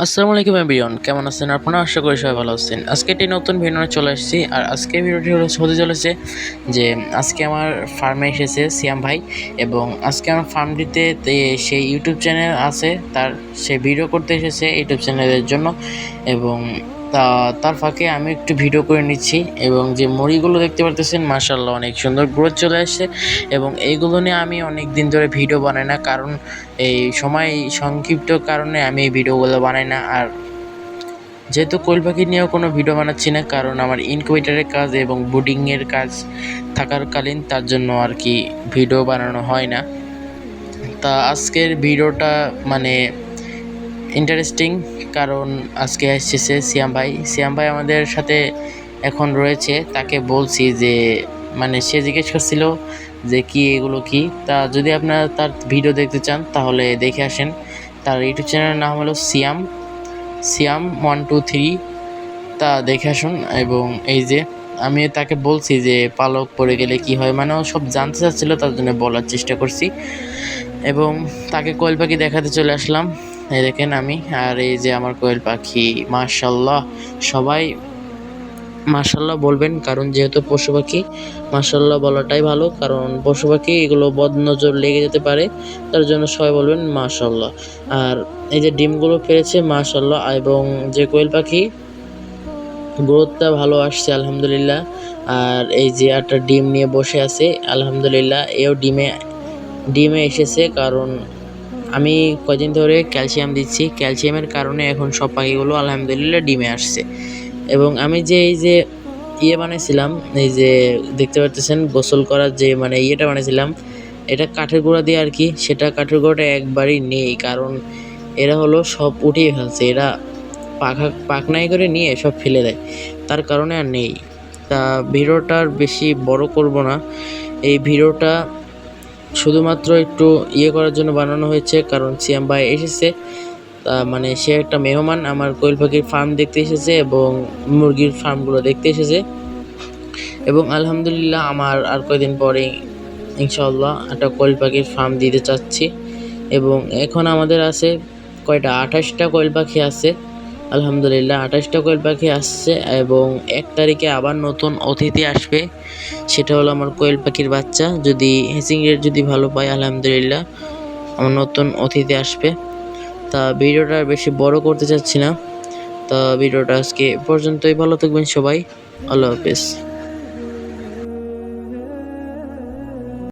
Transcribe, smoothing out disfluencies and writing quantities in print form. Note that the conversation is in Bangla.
আসসালামু আলাইকুম এভরিওয়ান, কেমন আছেন আপনারা? আশা করি সবাই ভালো আছেন। আজকে একটি নতুন ভিডিও নিয়ে চলে আসছি। আর আজকের ভিডিওটি হতে চলেছে যে আজকে আমার ফার্মে এসেছে সিয়াম ভাই, এবং আজকে আমার ফার্মটিতে সেই ইউটিউব চ্যানেল আছে, সে ভিডিও করতে এসেছে ইউটিউব চ্যানেলের জন্য। এবং তার ফাঁকে আমি একটু ভিডিও করে নিচ্ছি। এবং যে মুড়িগুলো দেখতে পারতেছেন, মাশাআল্লাহ অনেক সুন্দর গ্রোথ চলে আসছে। এবং এইগুলো নিয়ে আমি অনেক দিন ধরে ভিডিও বানাই না, কারণ এই সময় সংক্ষিপ্ত কারণে আমি এই ভিডিওগুলো বানাই না। আর যেহেতু কোয়েল পাখি নিয়েও কোনো ভিডিও বানাচ্ছি না, কারণ আমার ইনকিউবেটরের কাজ এবং ব্রুডিংয়ের কাজ থাকাকালীন তার জন্য আর কি ভিডিও বানানো হয় না। তা আজকের ভিডিওটা মানে ইন্টারেস্টিং, কারণ আজকে এসেছে সিয়াম ভাই আমাদের সাথে এখন রয়েছে। তাকে বলছি যে সে জিজ্ঞেস করছিল যে কি এগুলো কি। তা যদি আপনারা তার ভিডিও দেখতে চান তাহলে দেখে আসেন। তার ইউটিউব চ্যানেলের নাম হলো সিয়াম 123, তা দেখে আসুন। এবং এই যে আমি তাকে বলছি যে পালক পড়ে গেলে কি হয়, ও সব জানতে চাচ্ছিল, তার জন্য বলার চেষ্টা করছি। এবং তাকে কোয়েল পাখি দেখাতে চলে আসলাম। এই দেখেন আমি, আর এই যে আমার কোয়েল পাখি, মাশাআল্লাহ। সবাই মাশাআল্লাহ বলবেন, কারণ যেহেতু পশু পাখি মাশাআল্লাহ বলাটাই ভালো, কারণ পশু পাখি এগুলো বদনজর লেগে যেতে পারে, তার জন্য সবাই বলবেন মাশাআল্লাহ। আর এই যে ডিমগুলো পেরেছে মাশাআল্লাহ, এবং যে কোয়েল পাখি গ্রোথটা ভালো আসছে আলহামদুলিল্লাহ। আর এই যে একটা ডিম নিয়ে বসে আছে আলহামদুলিল্লাহ, এও ডিমে এসেছে, কারণ আমি কদিন ধরে ক্যালসিয়াম দিচ্ছি। ক্যালসিয়ামের কারণে এখন সব পাখিগুলো আলহামদুলিল্লাহ ডিমে আসছে। এবং আমি যে এই যে বানাইছিলাম, এই যে দেখতে পারতেছেন গোসল করার যে ইয়েটা বানাইছিলাম, এটা কাঠের গুঁড়া দিয়ে আর কি। সেটা কাঠের গুঁড়াটা একবারই নেই, কারণ এরা হলো সব উঠিয়ে ফেলছে। এরা পাখনাই করে নিয়ে সব ফেলে দেয়, তার কারণে আর নেই। তা ভিডিওটা আর বেশি বড় করব না। এই ভিডিওটা শুধুমাত্র একটু করার জন্য বানানো হয়েছে, কারণ সিয়াম ভাই এসেছে। সে একটা মেহমান আমার কোয়েল পাখির ফার্ম দেখতে এসেছে এবং মুরগির ফার্মগুলো দেখতে এসেছে। এবং আলহামদুলিল্লাহ আমার আর কয়েকদিন পরে ইনশাআল্লাহ একটা কোয়েল পাখির ফার্ম দিতে চাচ্ছি। এবং এখন আমাদের আছে কয়টা, 28টা কোয়েল পাখি আছে আলহামদুলিল্লাহ। 28টা কোয়েল পাখি আসছে, এবং 1 তারিখে আবার নতুন অতিথি আসবে। সেটা হলো আমার কোয়েল পাখির বাচ্চা। যদি হ্যাচিং রেট যদি ভালো পাই আলহামদুলিল্লাহ আমার নতুন অতিথি আসবে। তা ভিডিওটা বেশি বড় করতে চাচ্ছি না। তা ভিডিওটা আজকে পর্যন্তই। ভালো থাকবেন সবাই, আল্লাহ হাফেজ।